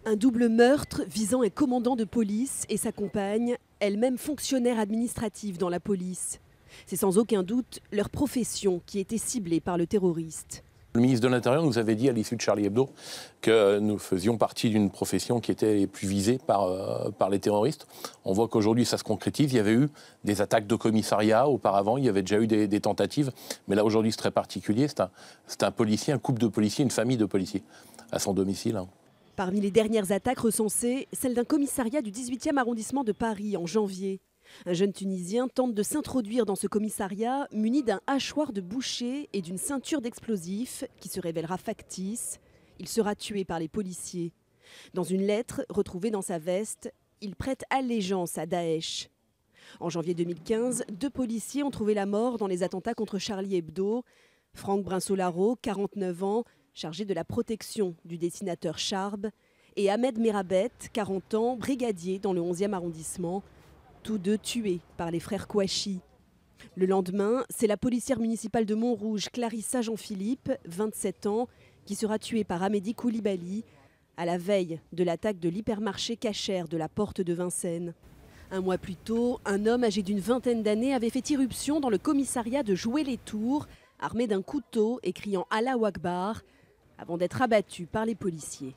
Un double meurtre visant un commandant de police et sa compagne, elle-même fonctionnaire administrative dans la police. C'est sans aucun doute leur profession qui était ciblée par le terroriste. Le ministre de l'Intérieur nous avait dit à l'issue de Charlie Hebdo que nous faisions partie d'une profession qui était les plus visée par les terroristes. On voit qu'aujourd'hui ça se concrétise. Il y avait eu des attaques de commissariat auparavant, il y avait déjà eu des tentatives. Mais là aujourd'hui c'est très particulier. C'est un policier, un couple de policiers, une famille de policiers à son domicile. Parmi les dernières attaques recensées, celle d'un commissariat du 18e arrondissement de Paris en janvier. Un jeune Tunisien tente de s'introduire dans ce commissariat muni d'un hachoir de boucher et d'une ceinture d'explosifs qui se révélera factice. Il sera tué par les policiers. Dans une lettre retrouvée dans sa veste, il prête allégeance à Daesh. En janvier 2015, 2 policiers ont trouvé la mort dans les attentats contre Charlie Hebdo. Franck Brinsolaro, 49 ans, chargé de la protection du dessinateur Charb, et Ahmed Merabet, 40 ans, brigadier dans le 11e arrondissement, tous 2 tués par les frères Kouachi. Le lendemain, c'est la policière municipale de Montrouge, Clarissa Jean-Philippe, 27 ans, qui sera tuée par Amédi Koulibaly à la veille de l'attaque de l'hypermarché Cacher de la Porte de Vincennes. Un mois plus tôt, un homme âgé d'une vingtaine d'années avait fait irruption dans le commissariat de Joué-les-Tours, armé d'un couteau et criant Allahu Akbar, avant d'être abattu par les policiers.